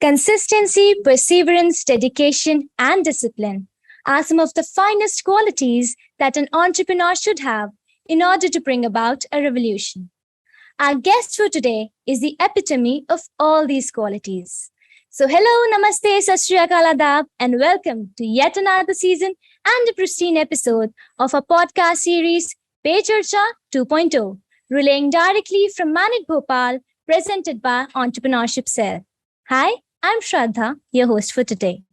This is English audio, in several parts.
Consistency, perseverance, dedication, and discipline are some of the finest qualities that an entrepreneur should have in order to bring about a revolution. Our guest for today is the epitome of all these qualities. So, hello, namaste, sat shri akal, adab, and welcome to yet another season and a pristine episode of our podcast series, Pe-Charcha 2.0, relaying directly from NIT-Bhopal, presented by Entrepreneurship Cell. Hi, I'm Shraddha, your host for today.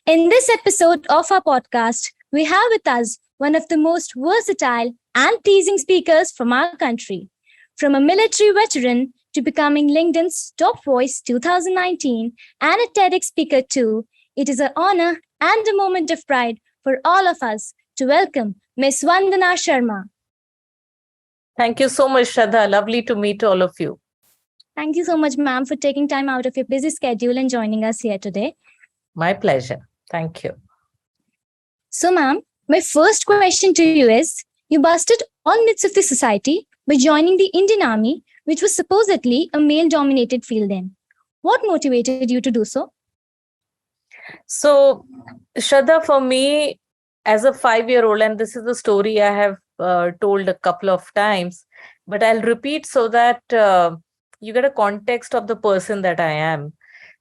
In this episode of our podcast, we have with us one of the most versatile and pleasing speakers from our country. From a military veteran to becoming LinkedIn's Top Voice 2019 and a TEDx speaker too, it is an honor and a moment of pride for all of us to welcome Miss Vandana Sharma. Thank you so much, Shraddha. Lovely to meet all of you. Thank you so much, ma'am, for taking time out of your busy schedule and joining us here today. My pleasure. Thank you. So, ma'am, my first question to you is, you busted all myths of the society by joining the Indian Army, which was supposedly a male-dominated field then. What motivated you to do so? So, Shraddha, for me, as a 5-year-old, and this is the story I have told a couple of times, but I'll repeat so that you get a context of the person that I am.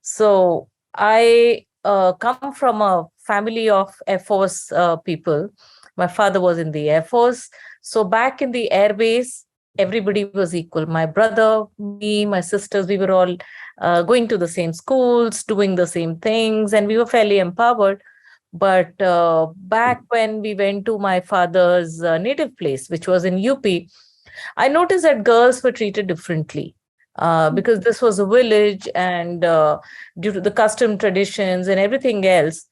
So I come from a family of Air Force people. My father was in the Air Force. So back in the Air Base, everybody was equal. My brother, me, my sisters, we were all going to the same schools, doing the same things, and we were fairly empowered. But back when we went to my father's native place, which was in UP, I noticed that girls were treated differently. Because this was a village, and due to the custom traditions and everything else,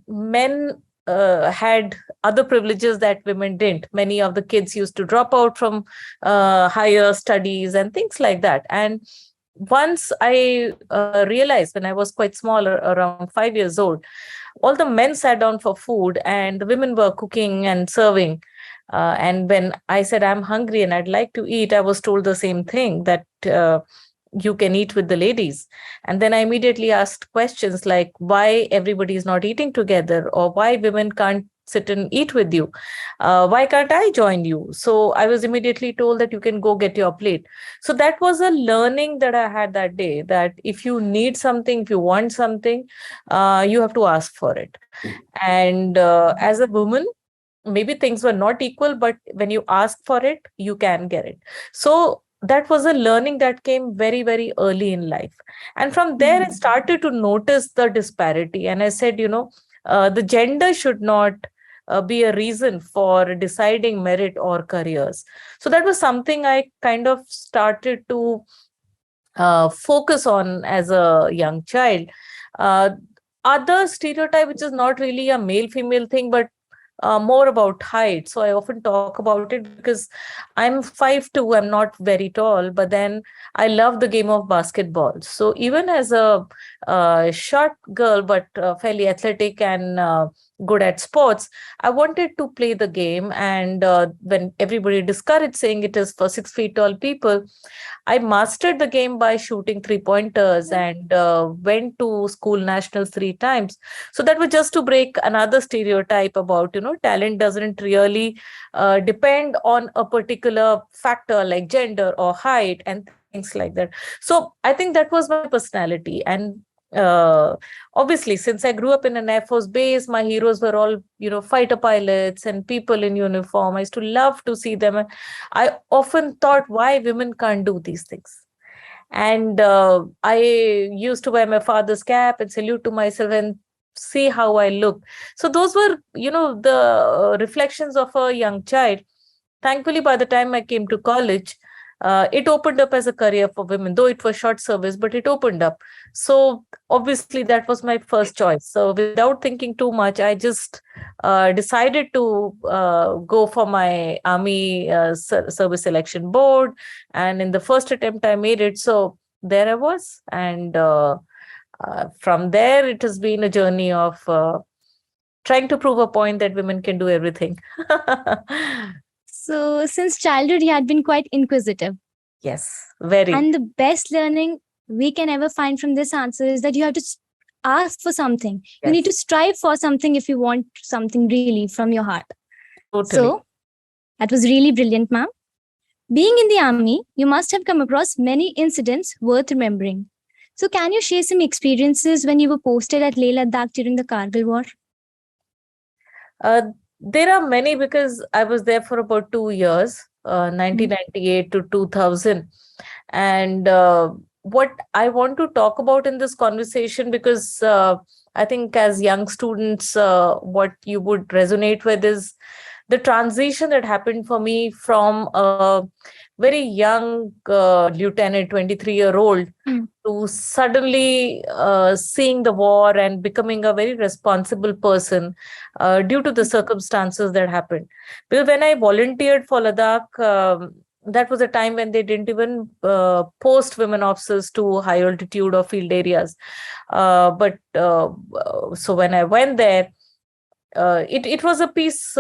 men had other privileges that women didn't. Many of the kids used to drop out from higher studies and things like that. And once I realized, when I was quite small, around 5 years old, all the men sat down for food and the women were cooking and serving. And when I said, I'm hungry and I'd like to eat, I was told the same thing, that you can eat with the ladies. And then I immediately asked questions like why everybody is not eating together, or why women can't sit and eat with you. Why can't I join you? So I was immediately told that you can go get your plate. So that was a learning that I had that day, that if you need something, if you want something, you have to ask for it. And as a woman, maybe things were not equal, but when you ask for it, you can get it. So that was a learning that came very, very early in life. And from there, I started to notice the disparity. And I said, the gender should not be a reason for deciding merit or careers. So that was something I kind of started to focus on as a young child. Other stereotype, which is not really a male-female thing, but more about height. So I often talk about it because I'm 5'2", I'm not very tall, but then I love the game of basketball. So even as a short girl, but fairly athletic and good at sports, I wanted to play the game. And when everybody discouraged, saying it is for 6 feet tall people, I mastered the game by shooting 3-pointers and went to school nationals 3 times. So that was just to break another stereotype about, talent doesn't really depend on a particular factor like gender or height and things like that. So I think that was my personality. And obviously, since I grew up in an Air Force base, my heroes were all, fighter pilots and people in uniform. I used to love to see them. I often thought why women can't do these things. And I used to wear my father's cap and salute to myself and see how I look. So those were, the reflections of a young child. Thankfully, by the time I came to college, it opened up as a career for women, though it was short service, but it opened up. So obviously that was my first choice. So without thinking too much, I just decided to go for my Army Service Selection Board. And in the first attempt, I made it. So there I was. And from there, it has been a journey of trying to prove a point that women can do everything. So since childhood, you had been quite inquisitive. Yes, very. And the best learning we can ever find from this answer is that you have to ask for something. You need to Yes, strive for something if you want something really from your heart. totally. So that was really brilliant, ma'am. Being in the army, you must have come across many incidents worth remembering. So can you share some experiences when you were posted at Leh Ladakh during the Kargil War? Uh, there are many because I was there for about 2 years, 1998 to 2000. And what I want to talk about in this conversation, because I think as young students, what you would resonate with is the transition that happened for me from a very young lieutenant, 23-year-old, Mm. to suddenly seeing the war and becoming a very responsible person due to the circumstances that happened. Because when I volunteered for Ladakh, that was a time when they didn't even post women officers to high altitude or field areas. So when I went there, it was a peace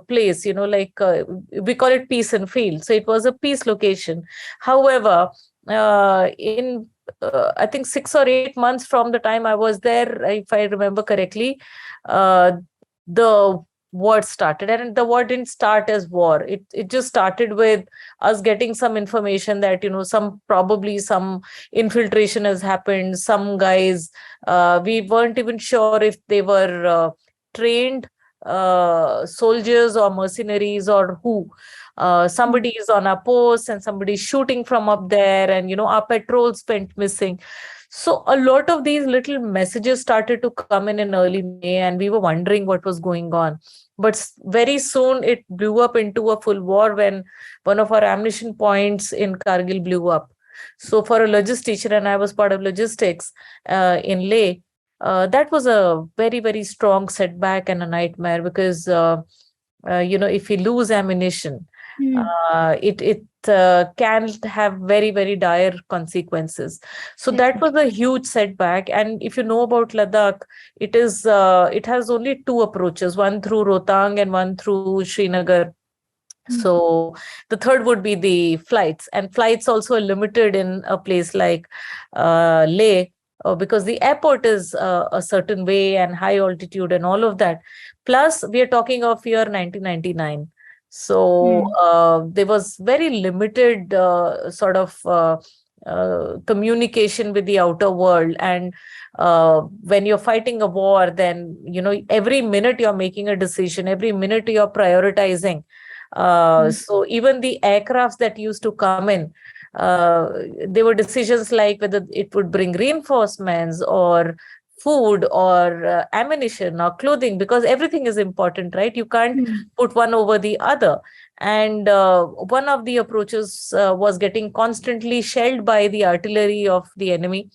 place, we call it peace and field. So it was a peace location. However, in I think 6 or 8 months from the time I was there, if I remember correctly, the war started, and the war didn't start as war. It just started with us getting some information that probably some infiltration has happened. Some guys, we weren't even sure if they were trained soldiers or mercenaries or who. Somebody is on our post and somebody is shooting from up there, and our patrols went missing. So a lot of these little messages started to come in early May, and we were wondering what was going on. But very soon it blew up into a full war when one of our ammunition points in Kargil blew up. So for a logistician, and I was part of logistics in Leh, that was a very, very strong setback and a nightmare, because if we lose ammunition, Mm. it can have very, very dire consequences. So that was Definitely. a huge setback. And if you know about Ladakh, it has only two approaches, one through Rohtang and one through Srinagar. Mm. So the third would be the flights, and flights also are limited in a place like Leh, because the airport is a certain way and high altitude and all of that. Plus, we are talking of year 1999. So Mm. there was very limited communication with the outer world. And when you're fighting a war, then, every minute you're making a decision, every minute you're prioritizing. Mm. So even the aircrafts that used to come in, there were decisions like whether it would bring reinforcements or food or ammunition or clothing, because everything is important, right? You can't Mm. put one over the other. And one of the approaches was getting constantly shelled by the artillery of the enemy,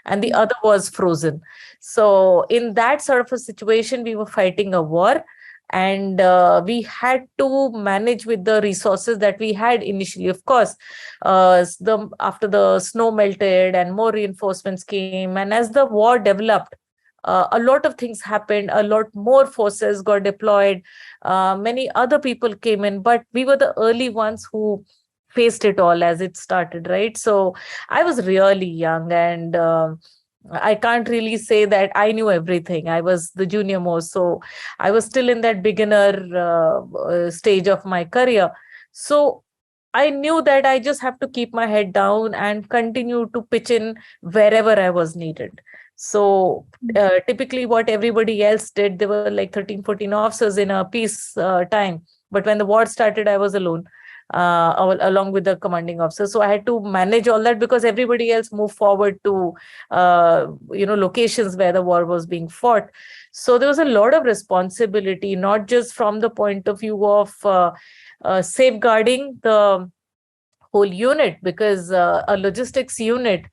and the Mm. other was frozen. So in that sort of a situation, we were fighting a war, and we had to manage with the resources that we had initially. Of course, after the snow melted and more reinforcements came, and as the war developed, a lot of things happened, a lot more forces got deployed, many other people came in, but we were the early ones who faced it all as it started, right? So I was really young, and I can't really say that I knew everything. I was the junior most, so I was still in that beginner stage of my career. So I knew that I just have to keep my head down and continue to pitch in wherever I was needed. So Mm. typically what everybody else did, there were like 13, 14 officers in a peace time. But when the war started, I was alone, along with the commanding officer. So I had to manage all that because everybody else moved forward to, locations where the war was being fought. So there was a lot of responsibility, not just from the point of view of safeguarding the whole unit, because a logistics unit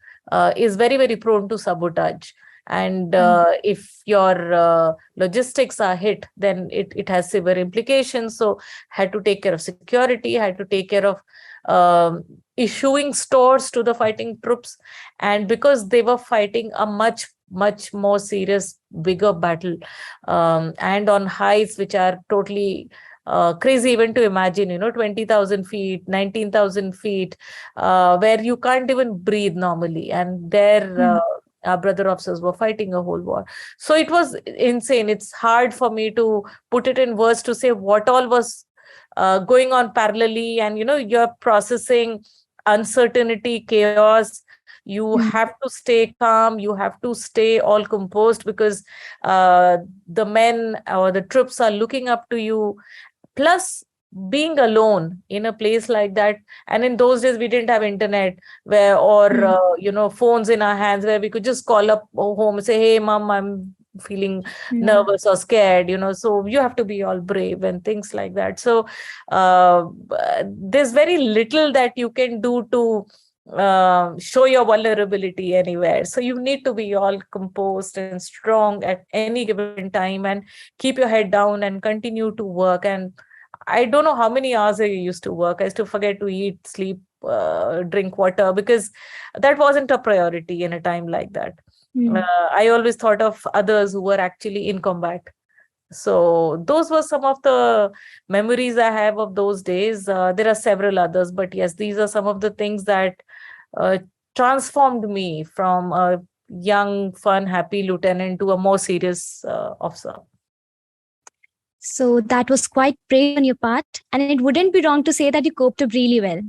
is very, very prone to sabotage. And Mm. if your logistics are hit, then it has severe implications. So had to take care of security, had to take care of issuing stores to the fighting troops. And because they were fighting a much, much more serious, bigger battle, and on heights which are totally crazy even to imagine, 20,000 feet, 19,000 feet, where you can't even breathe normally. And there, our brother officers were fighting a whole war. So it was insane. It's hard for me to put it in words to say what all was going on parallelly. And, you're processing uncertainty, chaos. You have to stay calm. You have to stay all composed, because the men or the troops are looking up to you. Plus, being alone in a place like that, and in those days we didn't have internet or phones in our hands where we could just call up home and say, hey mom, I'm feeling nervous or scared, so you have to be all brave and things like that. So there's very little that you can do to show your vulnerability anywhere. So you need to be all composed and strong at any given time, and keep your head down and continue to work. And I don't know how many hours I used to work. I used to forget to eat, sleep, drink water, because that wasn't a priority in a time like that. I always thought of others who were actually in combat. So those were some of the memories I have of those days. There are several others, but yes, these are some of the things that transformed me from a young, fun, happy lieutenant to a more serious officer. So that was quite brave on your part, and it wouldn't be wrong to say that you coped up really well.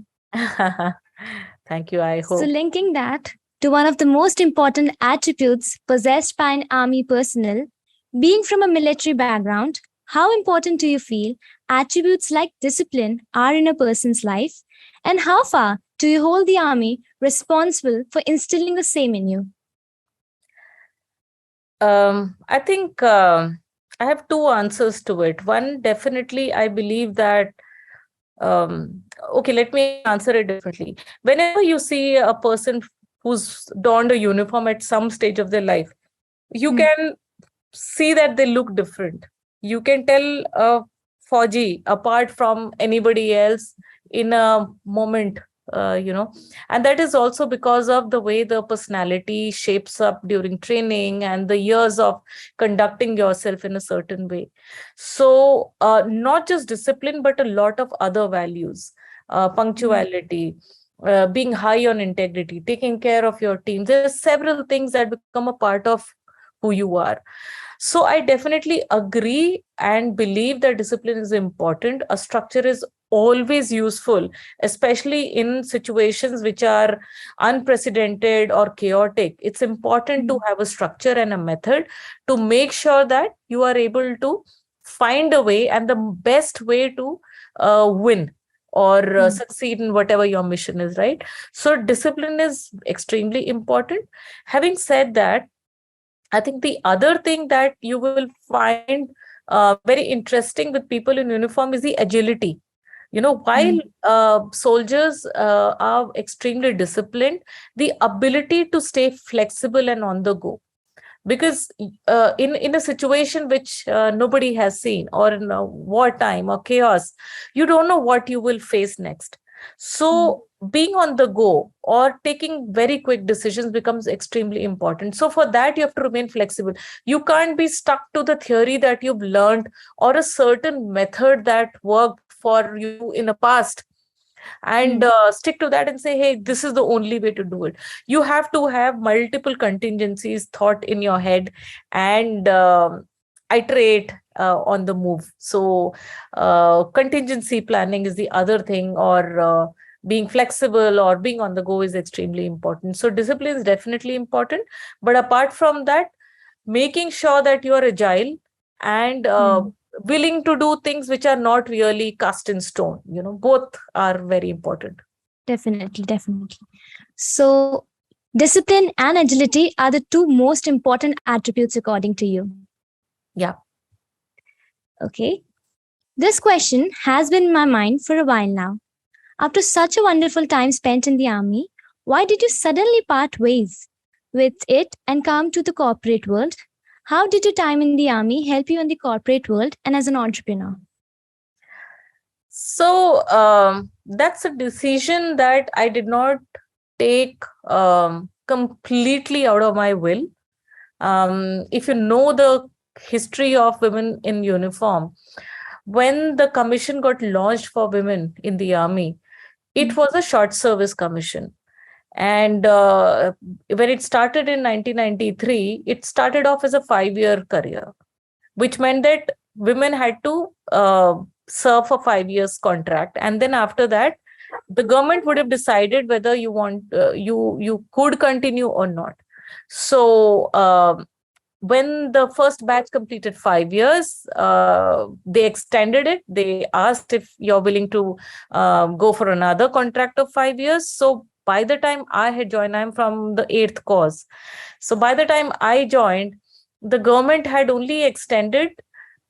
Thank you, I hope. So linking that to one of the most important attributes possessed by an army personnel, being from a military background, how important do you feel attributes like discipline are in a person's life, and how far do you hold the army responsible for instilling the same in you? I think I have two answers to it. One, definitely, I believe that, okay, let me answer it differently. Whenever you see a person who's donned a uniform at some stage of their life, you can see that they look different. You can tell a Fauji apart from anybody else in a moment. And that is also because of the way the personality shapes up during training and the years of conducting yourself in a certain way. So not just discipline, but a lot of other values, punctuality, being high on integrity, taking care of your team. There's several things that become a part of who you are. So I definitely agree and believe that discipline is important. A structure is always useful, especially in situations which are unprecedented or chaotic. It's important to have a structure and a method to make sure that you are able to find a way and the best way to win or succeed in whatever your mission is, right? So discipline is extremely important. Having said that, I think the other thing that you will find very interesting with people in uniform is the agility. While soldiers are extremely disciplined, the ability to stay flexible and on the go. Because in a situation which nobody has seen, or in a wartime or chaos, you don't know what you will face next. So being on the go or taking very quick decisions becomes extremely important. So for that, you have to remain flexible. You can't be stuck to the theory that you've learned or a certain method that worked for you in the past and stick to that and say, hey, this is the only way to do it. You have to have multiple contingencies thought in your head and iterate on the move. So contingency planning is the other thing, or being flexible or being on the go is extremely important. So discipline is definitely important. But apart from that, making sure that you are agile and willing to do things which are not really cast in stone, both are very important. Definitely. So discipline and agility are the two most important attributes according to you. Yeah. Okay. This question has been in my mind for a while now. After such a wonderful time spent in the army, why did you suddenly part ways with it and come to the corporate world? How did your time in the army help you in the corporate world and as an entrepreneur? So that's a decision that I did not take completely out of my will. If you know the history of women in uniform, when the commission got launched for women in the army, it was a short service commission. And when it started in 1993, it started off as a 5-year career, which meant that women had to serve for 5 years contract. And then after that, the government would have decided whether you could continue or not. So when the first batch completed 5 years, they extended it. They asked if you're willing to go for another contract of 5 years. So by the time I had joined, I'm from the 8th course. So by the time I joined, the government had only extended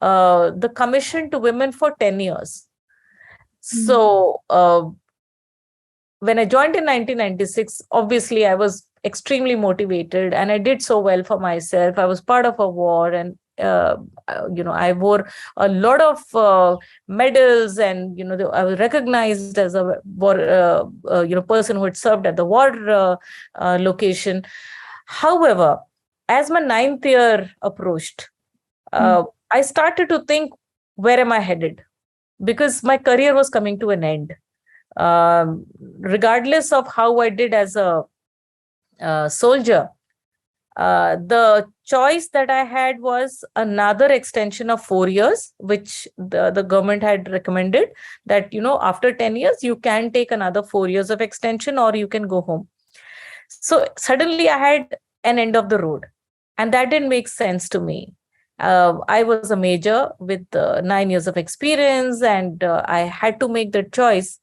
the commission to women for 10 years. So when I joined in 1996, obviously I was extremely motivated and I did so well for myself. I was part of a war, and I wore a lot of medals, and I was recognized as a war person who had served at the war location. However, as my 9th year approached, I started to think, where am I headed? Because my career was coming to an end. Regardless of how I did as a soldier, the choice that I had was another extension of 4 years, which the government had recommended, that, after 10 years, you can take another 4 years of extension or you can go home. So suddenly I had an end of the road, and that didn't make sense to me. I was a major with 9 years of experience, and I had to make the choice.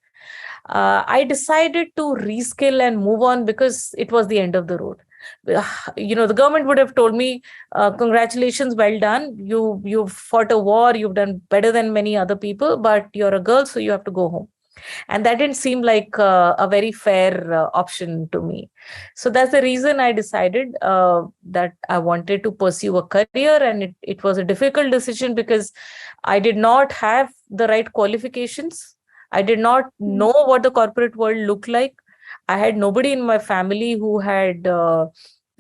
I decided to reskill and move on because it was the end of the road. The government would have told me, congratulations, well done. You've fought a war, you've done better than many other people, but you're a girl, so you have to go home. And that didn't seem like a very fair option to me. So that's the reason I decided that I wanted to pursue a career. And it was a difficult decision because I did not have the right qualifications. I did not know what the corporate world looked like. I had nobody in my family who had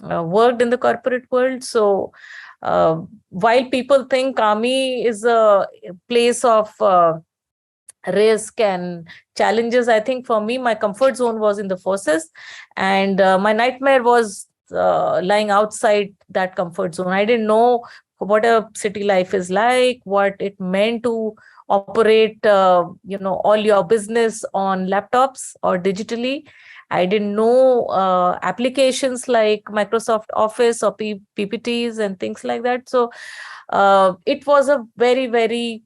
worked in the corporate world. So while people think army is a place of risk and challenges, I think for me, my comfort zone was in the forces, and my nightmare was lying outside that comfort zone. I didn't know what a city life is like, what it meant to operate all your business on laptops or digitally. I didn't know applications like Microsoft Office or PPTs and things like that. So it was a very, very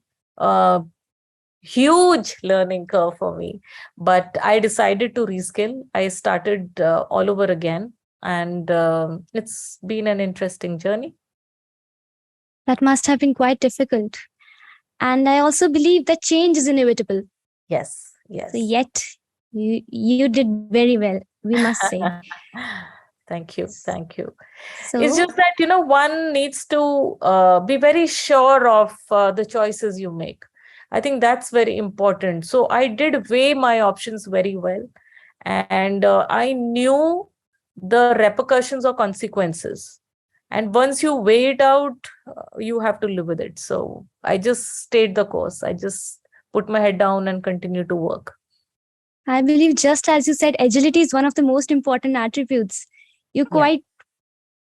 huge learning curve for me. But I decided to reskill. I started all over again, and it's been an interesting journey. That must have been quite difficult. And I also believe that change is inevitable. Yes, yes. So yet, you did very well, we must say. Thank you. So, it's just that, one needs to be very sure of the choices you make. I think that's very important. So I did weigh my options very well. And I knew the repercussions or consequences. And once you weigh it out, you have to live with it. So I just stayed the course. I just put my head down and continued to work. I believe, just as you said, agility is one of the most important attributes. You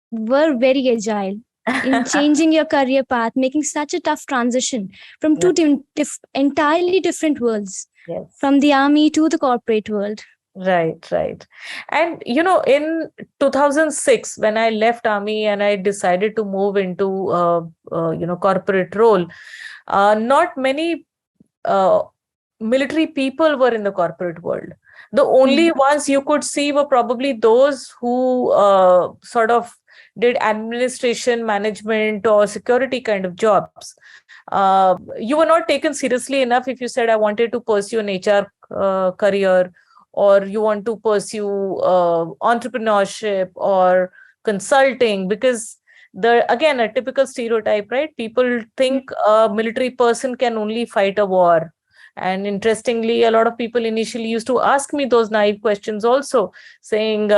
were very agile in changing your career path, making such a tough transition from two entirely different worlds, from the army to the corporate world. Right. And, in 2006, when I left army and I decided to move into, corporate role, not many military people were in the corporate world. The only ones you could see were probably those who sort of did administration, management, or security kind of jobs. You were not taken seriously enough if you said, I wanted to pursue an HR career, or you want to pursue entrepreneurship or consulting, because again, a typical stereotype, right? People think a military person can only fight a war And interestingly, a lot of people initially used to ask me those naive questions also, saying,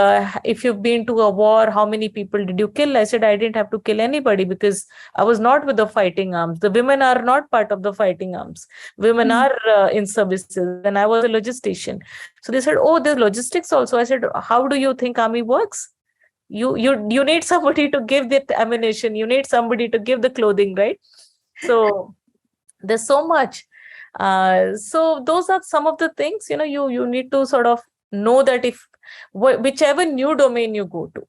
if you've been to a war, how many people did you kill? I said, I didn't have to kill anybody because I was not with the fighting arms. The women are not part of the fighting arms. Women are in services, and I was a logistician. So they said, oh, there's logistics also. I said, how do you think army works? You need somebody to give the ammunition. You need somebody to give the clothing, right? So there's so much. So those are some of the things, you need to sort of know that if whichever new domain you go to,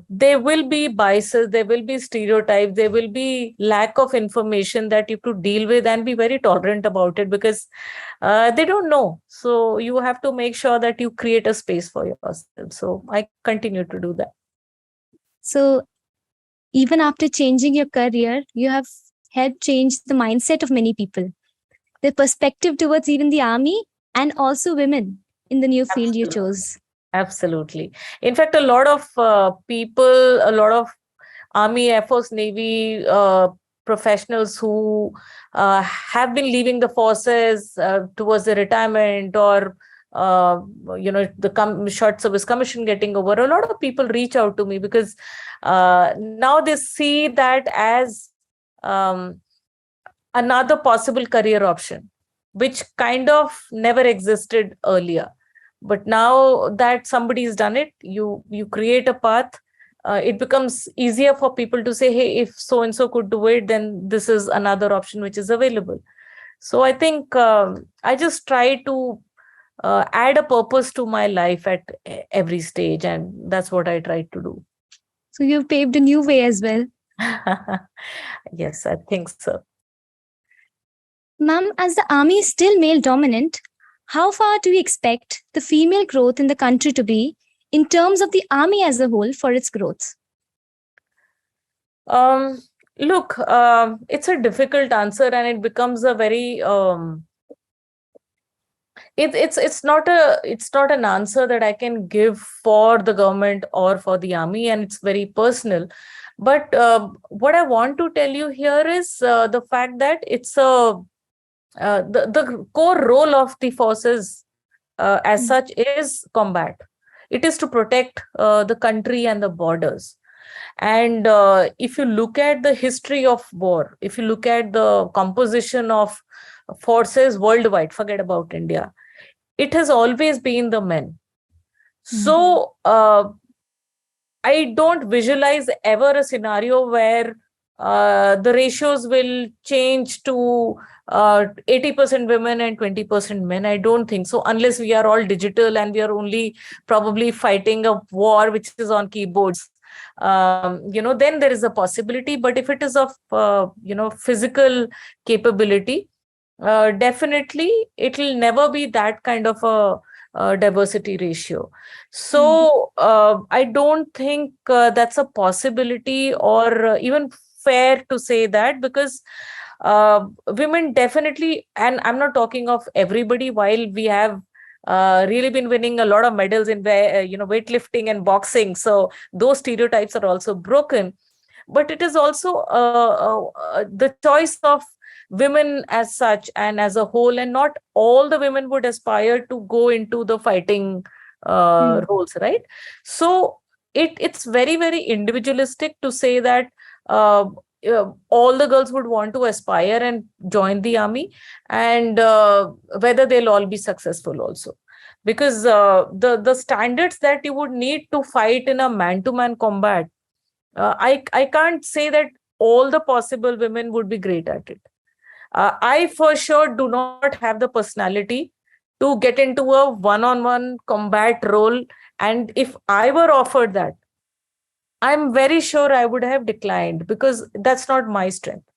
there will be biases, there will be stereotypes, there will be lack of information that you have to deal with, and be very tolerant about it, because they don't know. So you have to make sure that you create a space for yourself. So I continue to do that. So even after changing your career, you have helped change the mindset of many people, the perspective towards even the army and also women in the new field you chose. Absolutely. In fact, a lot of people, a lot of Army, Air Force, Navy professionals who have been leaving the forces towards the retirement, or the short service commission getting over, a lot of people reach out to me because now they see that as another possible career option, which kind of never existed earlier. But now that somebody's done it, you create a path. It becomes easier for people to say, hey, if so and so could do it, then this is another option which is available. So I think I just try to add a purpose to my life at every stage, and that's what I try to do. So you've paved a new way as well. Yes, I think so. Ma'am, as the army is still male dominant, how far do you expect the female growth in the country to be in terms of the army as a whole for its growth? Look, it's a difficult answer, and it becomes a very it's not an answer that I can give for the government or for the army, and it's very personal. But what I want to tell you here is the fact that it's the core role of the forces as such is combat. It is to protect the country and the borders. And if you look at the history of war, if you look at the composition of forces worldwide, forget about India, it has always been the men. So I don't visualize ever a scenario where the ratios will change to 80% women and 20% men. I don't think so, unless we are all digital and we are only probably fighting a war which is on keyboards. Then there is a possibility. But if it is of physical capability, definitely it will never be that kind of a diversity ratio. So I don't think that's a possibility, or even fair to say that, because women definitely, and I'm not talking of everybody, while we have really been winning a lot of medals in weightlifting and boxing, so those stereotypes are also broken. But it is also the choice of women as such and as a whole, and not all the women would aspire to go into the fighting roles, right? So it's very, very individualistic to say that all the girls would want to aspire and join the army, and whether they'll all be successful also, because the standards that you would need to fight in a man-to-man combat, I can't say that all the possible women would be great at it. I for sure do not have the personality to get into a one-on-one combat role. And if I were offered that, I'm very sure I would have declined, because that's not my strength.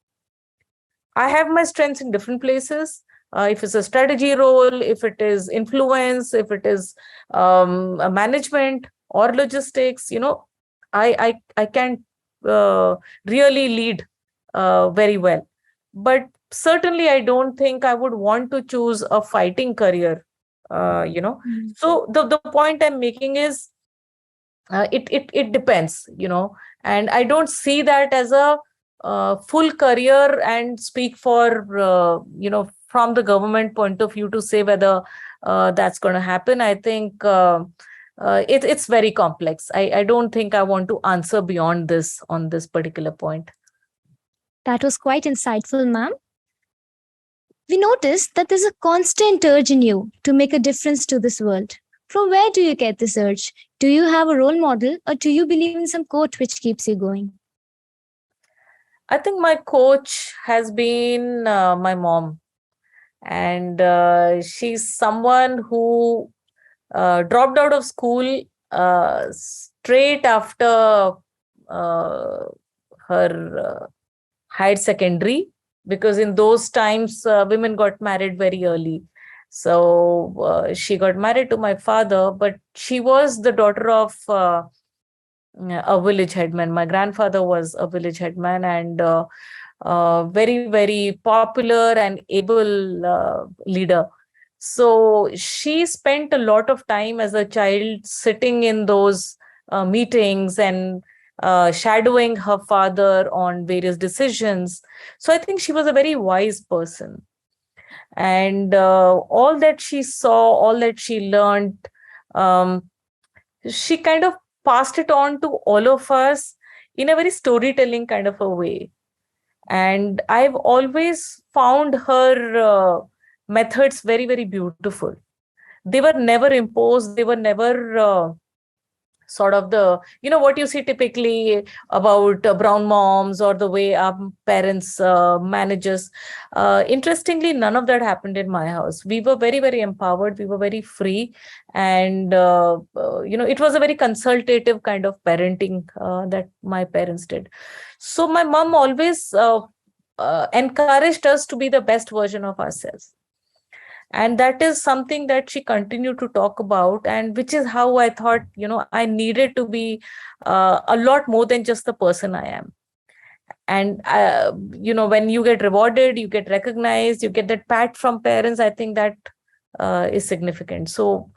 I have my strengths in different places. If it's a strategy role, if it is influence, if it is a management or logistics, I can really lead very well. But certainly, I don't think I would want to choose a fighting career. So the point I'm making is, it depends, and I don't see that as a full career and speak for from the government point of view to say whether that's going to happen. I think it's very complex. I don't think I want to answer beyond this on this particular point. That was quite insightful, ma'am. We noticed that there's a constant urge in you to make a difference to this world. From where do you get this urge? Do you have a role model, or do you believe in some quote which keeps you going? I think my coach has been my mom. And she's someone who dropped out of school straight after her higher secondary, because in those times women got married very early. So she got married to my father, but she was the daughter of a village headman. My grandfather was a village headman, and very, very popular and able leader. So she spent a lot of time as a child sitting in those meetings and shadowing her father on various decisions. So I think she was a very wise person. And all that she saw, all that she learned, she kind of passed it on to all of us in a very storytelling kind of a way. And I've always found her methods very, very beautiful. They were never imposed. They were never sort of what you see typically about brown moms or the way our parents manages. Interestingly, none of that happened in my house. We were very, very empowered. We were very free. And, it was a very consultative kind of parenting that my parents did. So my mom always encouraged us to be the best version of ourselves. And that is something that she continued to talk about, and which is how I thought, I needed to be a lot more than just the person I am. And, when you get rewarded, you get recognized, you get that pat from parents, I think that is significant. So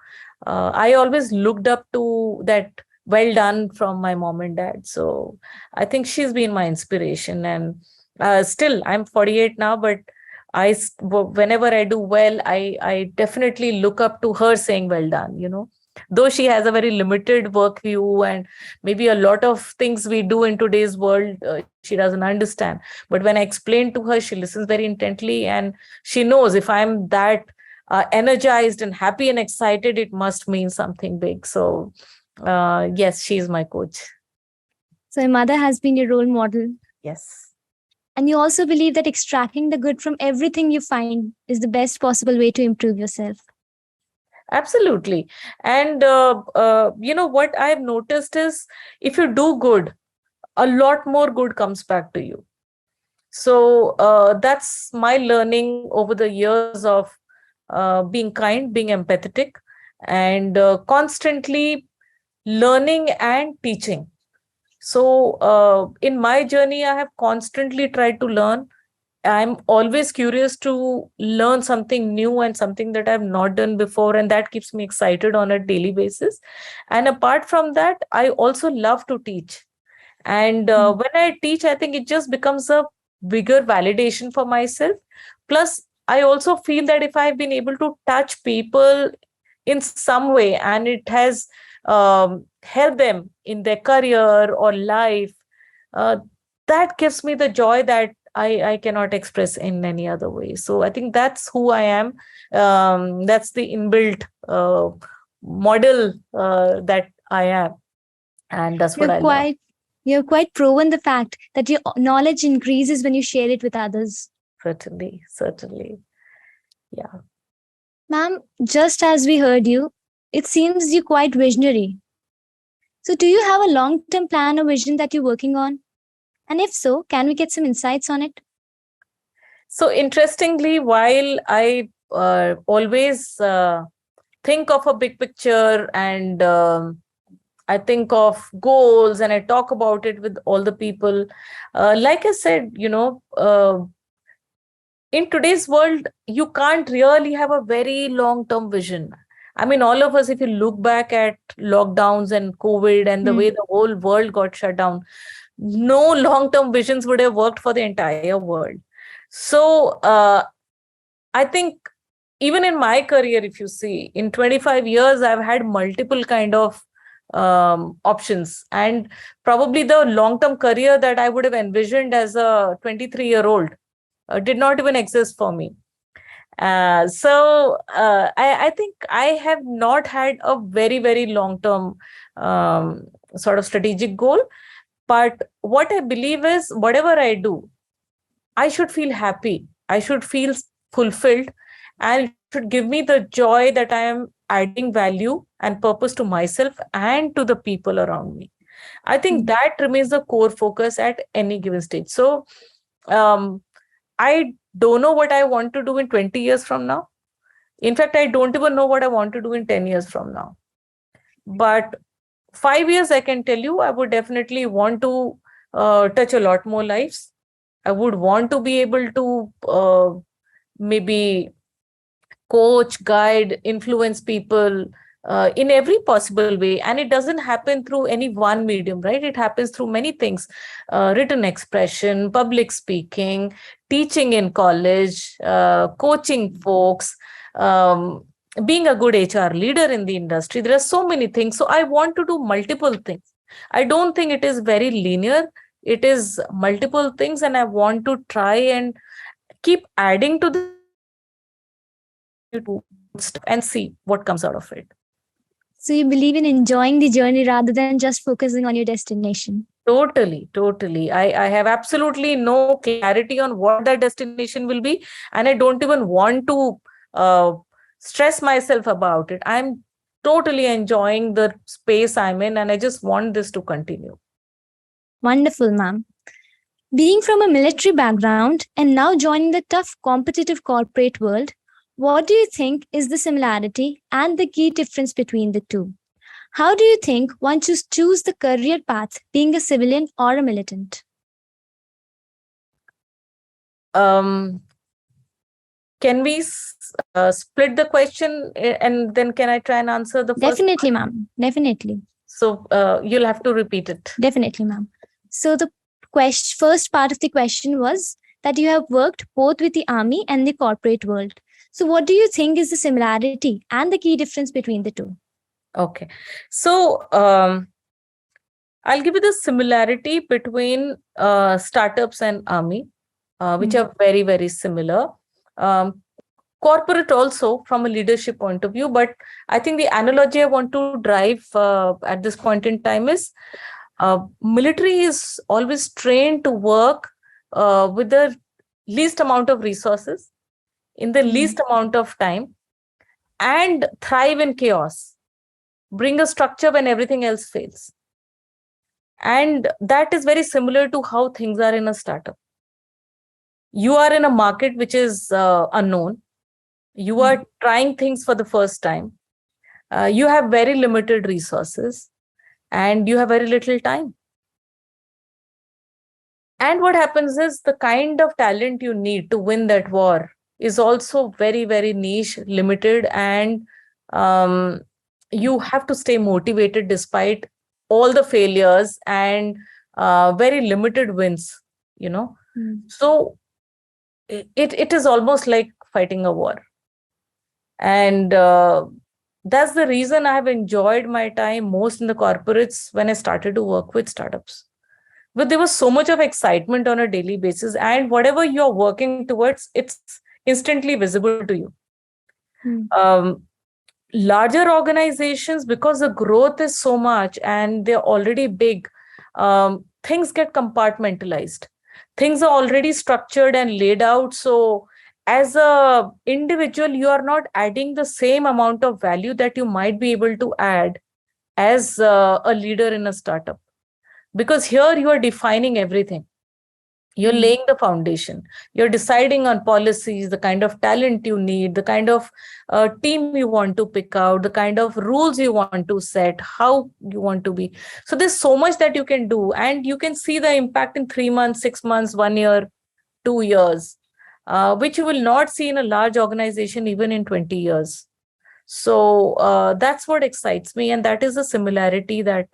I always looked up to that well done from my mom and dad. So I think she's been my inspiration. And still, I'm 48 now, but whenever I do well, I definitely look up to her saying, well done, though she has a very limited work view and maybe a lot of things we do in today's world, she doesn't understand. But when I explain to her, she listens very intently, and she knows if I'm that energized and happy and excited, it must mean something big. So yes, she's my coach. So your mother has been your role model. Yes. And you also believe that extracting the good from everything you find is the best possible way to improve yourself. Absolutely. And, what I've noticed is if you do good, a lot more good comes back to you. So that's my learning over the years of being kind, being empathetic, and constantly learning and teaching. So in my journey, I have constantly tried to learn. I'm always curious to learn something new and something that I've not done before. And that keeps me excited on a daily basis. And apart from that, I also love to teach. And when I teach, I think it just becomes a bigger validation for myself. Plus, I also feel that if I've been able to touch people in some way and it has helped them in their career or life, that gives me the joy that I cannot express in any other way. So I think that's who I am. That's the inbuilt model that I am. And that's what I love. You're quite proven the fact that your knowledge increases when you share it with others. Certainly. Yeah. Ma'am, just as we heard you, it seems you're quite visionary. So do you have a long-term plan or vision that you're working on? And if so, can we get some insights on it? So interestingly, while I always think of a big picture and I think of goals and I talk about it with all the people, like I said, in today's world, you can't really have a very long-term vision. I mean, all of us, if you look back at lockdowns and COVID and the way the whole world got shut down, no long-term visions would have worked for the entire world. So I think even in my career, if you see, in 25 years, I've had multiple kind of options, and probably the long-term career that I would have envisioned as a 23-year-old did not even exist for me. I think I have not had a very, very long-term sort of strategic goal. But what I believe is whatever I do, I should feel happy. I should feel fulfilled, and it should give me the joy that I am adding value and purpose to myself and to the people around me. I think that remains the core focus at any given stage. So I don't know what I want to do in 20 years from now. In fact, I don't even know what I want to do in 10 years from now. But 5 years, I can tell you, I would definitely want to touch a lot more lives. I would want to be able to maybe coach, guide, influence people in every possible way. And it doesn't happen through any one medium, right? It happens through many things: written expression, public speaking, teaching in college, coaching folks, being a good HR leader in the industry. There are so many things. So I want to do multiple things. I don't think it is very linear. It is multiple things, and I want to try and keep adding to this and see what comes out of it. So you believe in enjoying the journey rather than just focusing on your destination? Totally, totally. I have absolutely no clarity on what that destination will be, and I don't even want to stress myself about it. I'm totally enjoying the space I'm in, and I just want this to continue. Wonderful, ma'am. Being from a military background and now joining the tough competitive corporate world, what do you think is the similarity and the key difference between the two? How do you think one should choose the career path, being a civilian or a militant? Can we split the question, and then can I try and answer the first? Definitely, ma'am. Definitely. So you'll have to repeat it. Definitely, ma'am. So the first part of the question was that you have worked both with the army and the corporate world. So what do you think is the similarity and the key difference between the two? Okay. So I'll give you the similarity between startups and army, which are very, very similar. Corporate also from a leadership point of view, but I think the analogy I want to drive at this point in time is military is always trained to work with the least amount of resources in the least amount of time and thrive in chaos, bring a structure when everything else fails. And that is very similar to how things are in a startup. You are in a market which is unknown. You are trying things for the first time. You have very limited resources and you have very little time. And what happens is the kind of talent you need to win that war is also very, very niche, limited, and you have to stay motivated despite all the failures and very limited wins, you know. So it is almost like fighting a war. And that's the reason I have enjoyed my time most in the corporates when I started to work with startups. But there was so much of excitement on a daily basis, and whatever you're working towards, it's instantly visible to you. Larger organizations, because the growth is so much and they're already big, things get compartmentalized. Things are already structured and laid out. So as a individual, you are not adding the same amount of value that you might be able to add as a leader in a startup. Because here you are defining everything. You're laying the foundation. You're deciding on policies, the kind of talent you need, the kind of team you want to pick out, the kind of rules you want to set, how you want to be. So there's so much that you can do, and you can see the impact in 3 months, 6 months, 1 year, 2 years, which you will not see in a large organization even in 20 years. So that's what excites me, and that is a similarity that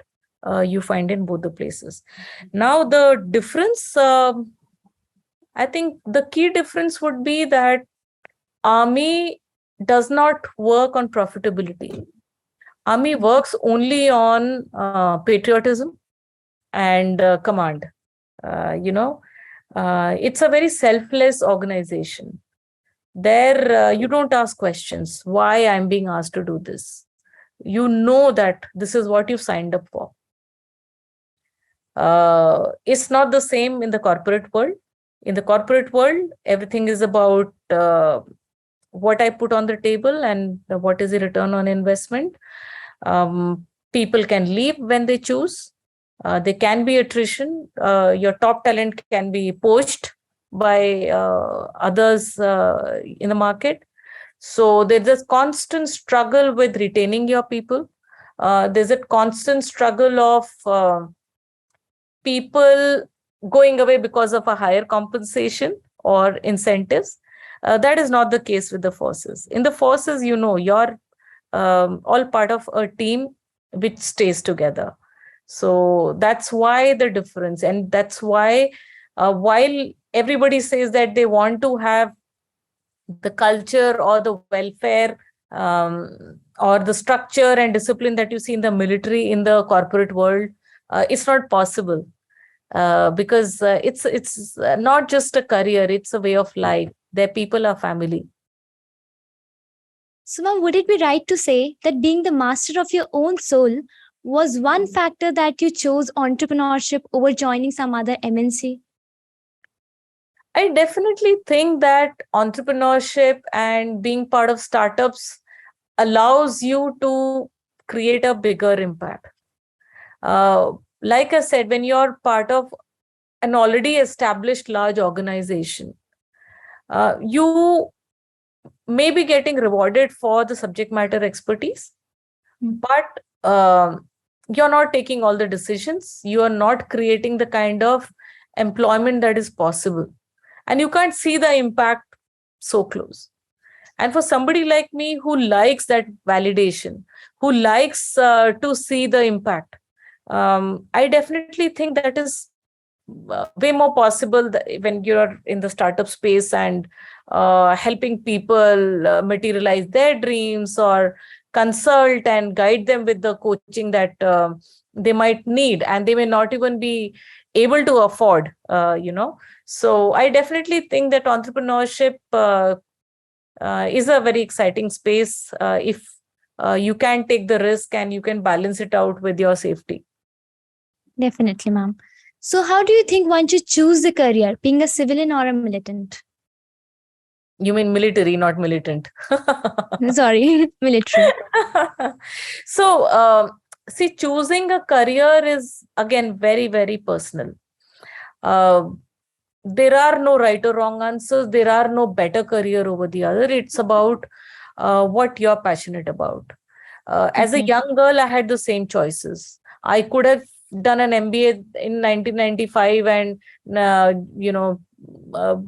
you find in both the places. Now, the difference, I think the key difference would be that army does not work on profitability. Army works only on patriotism and command. It's a very selfless organization. There, you don't ask questions. Why I'm being asked to do this? You know that this is what you signed up for. It's not the same in the corporate world. In the corporate world, everything is about what I put on the table and what is the return on investment. People can leave when they choose. There can be attrition. Your top talent can be poached by others in the market. So there's a constant struggle with retaining your people. There's a constant struggle of people going away because of a higher compensation or incentives. That is not the case with the forces. In the forces, you're all part of a team which stays together. So that's why the difference. And that's why while everybody says that they want to have the culture or the welfare or the structure and discipline that you see in the military, in the corporate world, it's not possible. Because it's not just a career, it's a way of life. Their people are family. So, ma'am, would it be right to say that being the master of your own soul was one factor that you chose entrepreneurship over joining some other MNC? I definitely think that entrepreneurship and being part of startups allows you to create a bigger impact. Like I said, when you're part of an already established large organization, you may be getting rewarded for the subject matter expertise, but you're not taking all the decisions. You are not creating the kind of employment that is possible. And you can't see the impact so close. And for somebody like me who likes that validation, who likes to see the impact, I definitely think that is way more possible when you're in the startup space and helping people materialize their dreams or consult and guide them with the coaching that they might need and they may not even be able to afford. So I definitely think that entrepreneurship is a very exciting space if you can take the risk and you can balance it out with your safety. Definitely, ma'am. So, how do you think one should choose the career, being a civilian or a militant? You mean military, not militant. Sorry, military. So, see, choosing a career is, again, very, very personal. There are no right or wrong answers. There are no better career over the other. It's about what you're passionate about. As a young girl, I had the same choices. I could have done an MBA in 1995 and,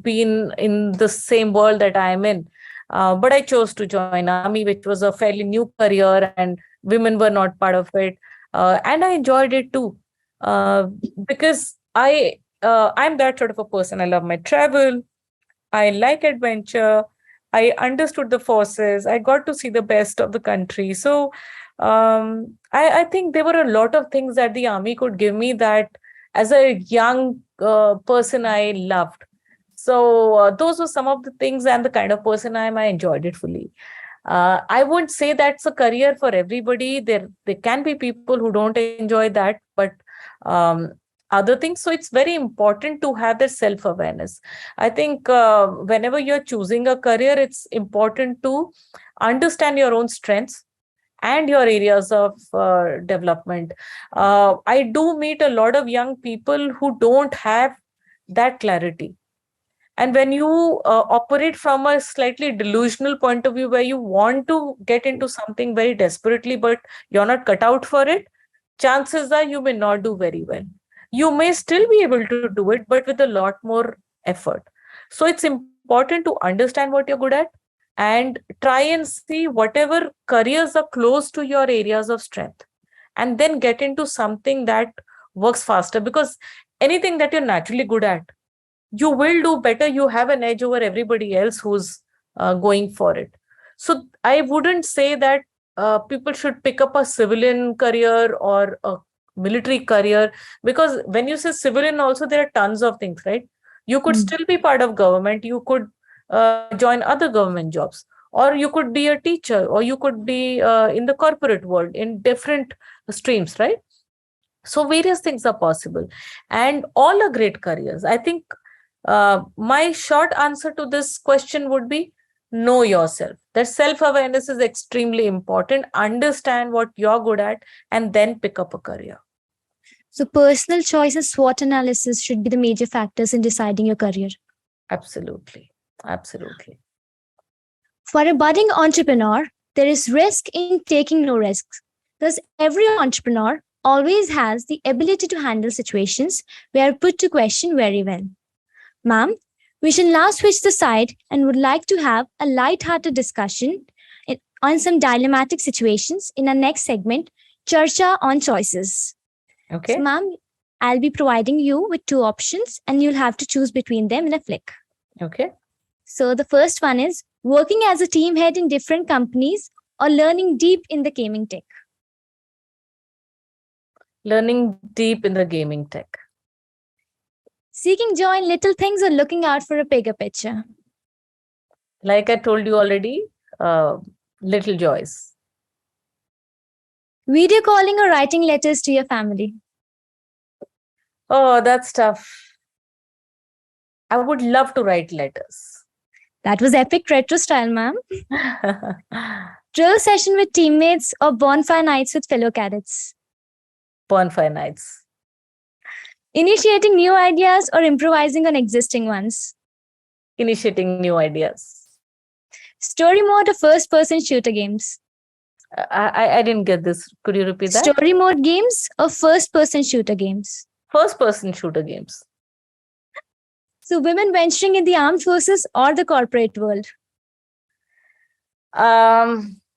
been in the same world that I am in. But I chose to join army, which was a fairly new career and women were not part of it. And I enjoyed it too. Because I'm that sort of a person. I love my travel. I like adventure. I understood the forces. I got to see the best of the country. So I think there were a lot of things that the army could give me that as a young person I loved. So those were some of the things, and the kind of person I am, I enjoyed it fully. I wouldn't say that's a career for everybody. There can be people who don't enjoy that, but other things. So it's very important to have that self-awareness. I think whenever you're choosing a career, it's important to understand your own strengths and your areas of development. I do meet a lot of young people who don't have that clarity. And when you operate from a slightly delusional point of view, where you want to get into something very desperately, but you're not cut out for it, chances are you may not do very well. You may still be able to do it, but with a lot more effort. So it's important to understand what you're good at and try and see whatever careers are close to your areas of strength, and then get into something that works faster, because anything that you're naturally good at, you will do better. You have an edge over everybody else who's going for it. So I wouldn't say that people should pick up a civilian career or a military career, because when you say civilian also, there are tons of things, right? You could still be part of government, you could join other government jobs, or you could be a teacher, or you could be in the corporate world in different streams, right? So various things are possible, and all are great careers. I think my short answer to this question would be know yourself. That self-awareness is extremely important. Understand what you're good at and then pick up a career. So personal choice and SWOT analysis should be the major factors in deciding your career. Absolutely. Absolutely. For a budding entrepreneur, there is risk in taking no risks. Thus, every entrepreneur always has the ability to handle situations where put to question very well. Ma'am, we shall now switch the side and would like to have a light-hearted discussion on some dilemmatic situations in our next segment, Charcha on Choices. Okay. So, ma'am, I'll be providing you with two options and you'll have to choose between them in a flick. Okay. So the first one is working as a team head in different companies or learning deep in the gaming tech. Learning deep in the gaming tech. Seeking joy in little things or looking out for a bigger picture. Like I told you already, little joys. Video calling or writing letters to your family. Oh, that's tough. I would love to write letters. That was epic retro style, ma'am. Drill session with teammates or bonfire nights with fellow cadets. Bonfire nights. Initiating new ideas or improvising on existing ones. Initiating new ideas. Story mode or first-person shooter games. I didn't get this. Could you repeat that? Story mode games or first-person shooter games. First-person shooter games. So women venturing in the armed forces or the corporate world?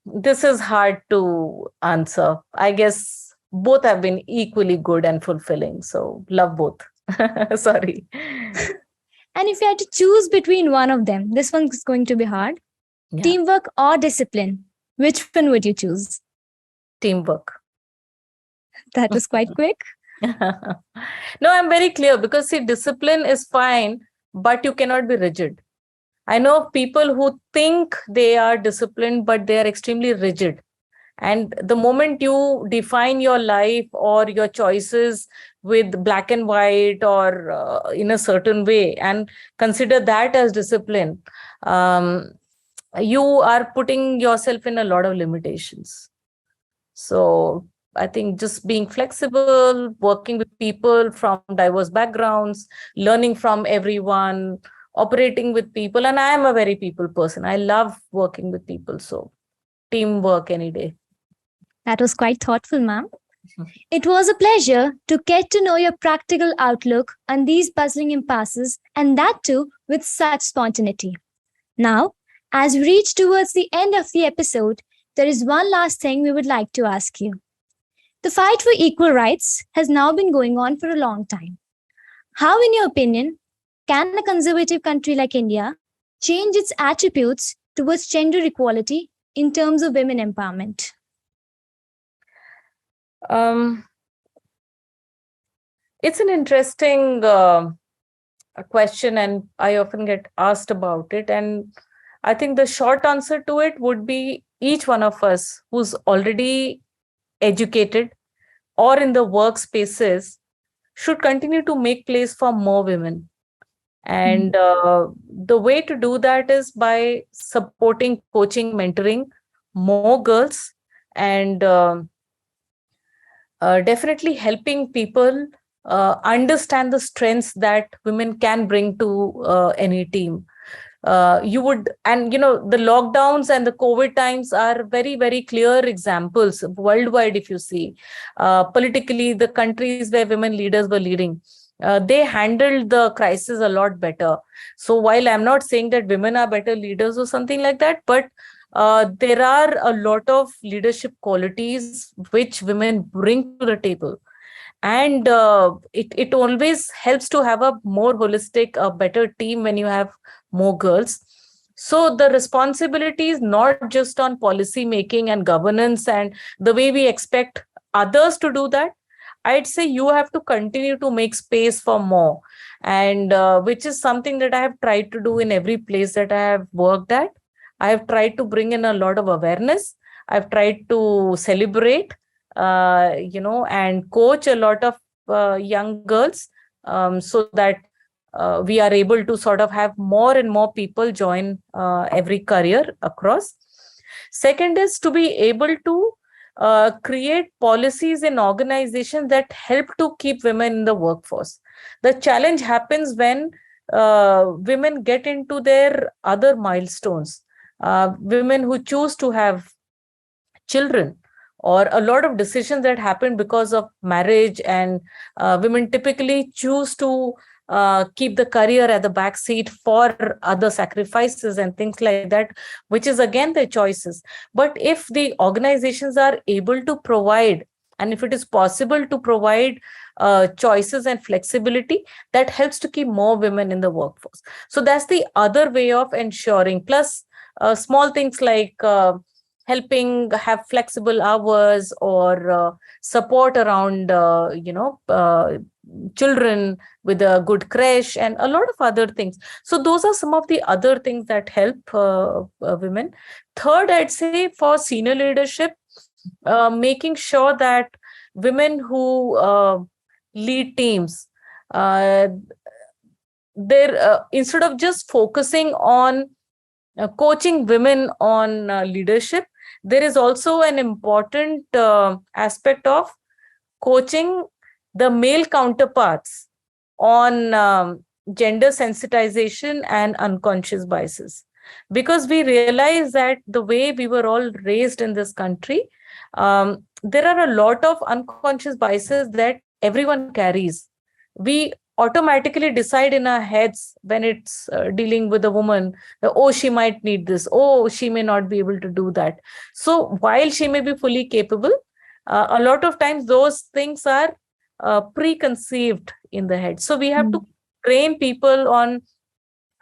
This is hard to answer. I guess both have been equally good and fulfilling. So love both. Sorry. And if you had to choose between one of them, this one's going to be hard. Yeah. Teamwork or discipline, which one would you choose? Teamwork. That was quite quick. No, I'm very clear, because see, discipline is fine, but you cannot be rigid. I know of people who think they are disciplined, but they are extremely rigid. And the moment you define your life or your choices with black and white or in a certain way and consider that as discipline, you are putting yourself in a lot of limitations. So I think just being flexible, working with people from diverse backgrounds, learning from everyone, operating with people. And I am a very people person. I love working with people. So teamwork any day. That was quite thoughtful, ma'am. It was a pleasure to get to know your practical outlook on these puzzling impasses, and that too with such spontaneity. Now, as we reach towards the end of the episode, there is one last thing we would like to ask you. The fight for equal rights has now been going on for a long time. How, in your opinion, can a conservative country like India change its attributes towards gender equality in terms of women empowerment? It's an interesting question, and I often get asked about it. And I think the short answer to it would be each one of us who's already educated or in the workspaces should continue to make place for more women. And the way to do that is by supporting, coaching, mentoring more girls, and definitely helping people understand the strengths that women can bring to any team. You would, and you know, the lockdowns and the COVID times are very, very clear examples worldwide. If you see politically, the countries where women leaders were leading, they handled the crisis a lot better. So while I'm not saying that women are better leaders or something like that, but there are a lot of leadership qualities which women bring to the table. And it always helps to have a more holistic, a better team when you have more girls. So the responsibility is not just on policy making and governance and the way we expect others to do that. I'd say you have to continue to make space for more, and which is something that I have tried to do in every place that I have worked at. I have tried to bring in a lot of awareness. I've tried to celebrate, and coach a lot of young girls, so that we are able to sort of have more and more people join every career across. Second is to be able to create policies in organizations that help to keep women in the workforce. The challenge happens when women get into their other milestones. Women who choose to have children, or a lot of decisions that happen because of marriage, and women typically choose to keep the career at the back seat for other sacrifices and things like that, which is again their choices. But if the organizations are able to provide, and if it is possible to provide choices and flexibility, that helps to keep more women in the workforce. So that's the other way of ensuring. Plus small things like helping have flexible hours, or support around children with a good creche, and a lot of other things. So those are some of the other things that help women. Third, I'd say for senior leadership, making sure that women who lead teams, they're instead of just focusing on coaching women on leadership, there is also an important aspect of coaching the male counterparts on gender sensitization and unconscious biases. Because we realize that the way we were all raised in this country, there are a lot of unconscious biases that everyone carries. We automatically decide in our heads when it's dealing with a woman, oh, she might need this, oh, she may not be able to do that. So while she may be fully capable, a lot of times those things are preconceived in the head. So we have to train people on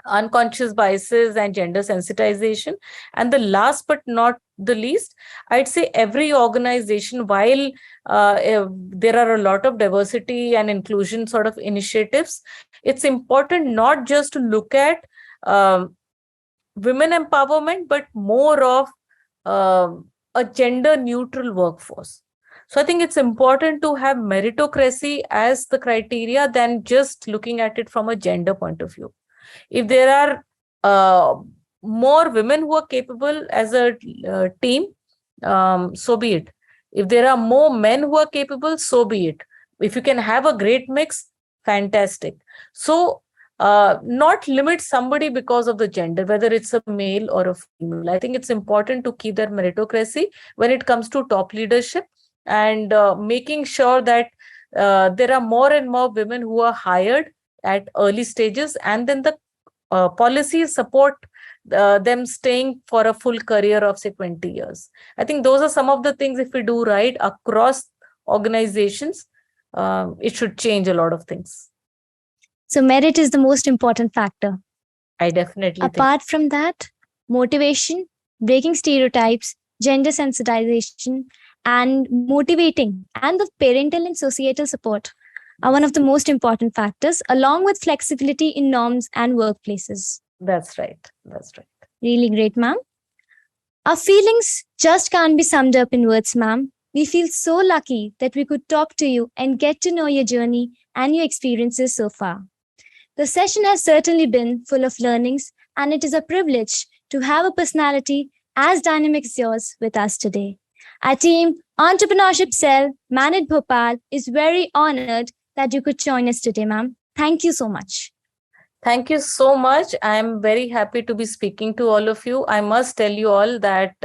unconscious biases and gender sensitization. And the last but not the least, I'd say every organization, while there are a lot of diversity and inclusion sort of initiatives, it's important not just to look at women empowerment, but more of a gender neutral workforce. So I think it's important to have meritocracy as the criteria than just looking at it from a gender point of view. If there are more women who are capable as a team, so be it. If there are more men who are capable, so be it. If you can have a great mix, fantastic. So not limit somebody because of the gender, whether it's a male or a female. I think it's important to keep that meritocracy when it comes to top leadership, and making sure that there are more and more women who are hired at early stages, and then the policies support them staying for a full career of say 20 years. I think those are some of the things, if we do right across organizations, it should change a lot of things. So merit is the most important factor. I definitely Apart from that, motivation, breaking stereotypes, gender sensitization, and motivating, and the parental and societal support are one of the most important factors, along with flexibility in norms and workplaces. That's right. That's right. Really great, ma'am. Our feelings just can't be summed up in words, ma'am. We feel so lucky that we could talk to you and get to know your journey and your experiences so far. The session has certainly been full of learnings, and it is a privilege to have a personality as dynamic as yours with us today. Our team, Entrepreneurship Cell, NIT-Bhopal, is very honored that you could join us today, ma'am. Thank you so much. Thank you so much. I'm very happy to be speaking to all of you. I must tell you all that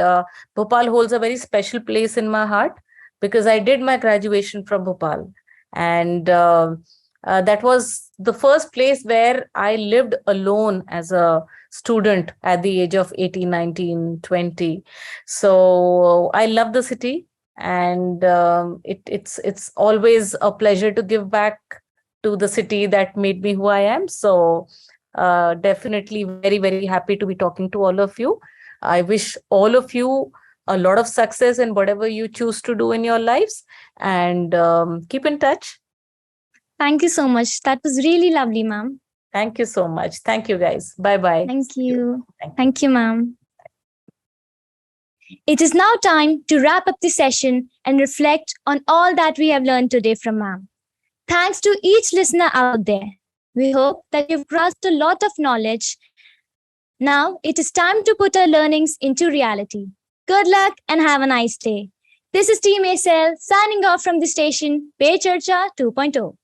Bhopal holds a very special place in my heart, because I did my graduation from Bhopal. And that was the first place where I lived alone as a student at the age of 18, 19, 20. So I love the city, and it's always a pleasure to give back to the city that made me who I am. So Definitely very, very happy to be talking to all of you. I wish all of you a lot of success in whatever you choose to do in your lives, and keep in touch. Thank you so much. That was really lovely, ma'am. Thank you so much. Thank you, guys. Bye bye. Thank you. Thank you. Thank you, ma'am. It is now time to wrap up the session and reflect on all that we have learned today from ma'am. Thanks to each listener out there. We hope that you've grasped a lot of knowledge. Now it is time to put our learnings into reality. Good luck and have a nice day. This is Team A Cell signing off from the station Pe-Charcha 2.0.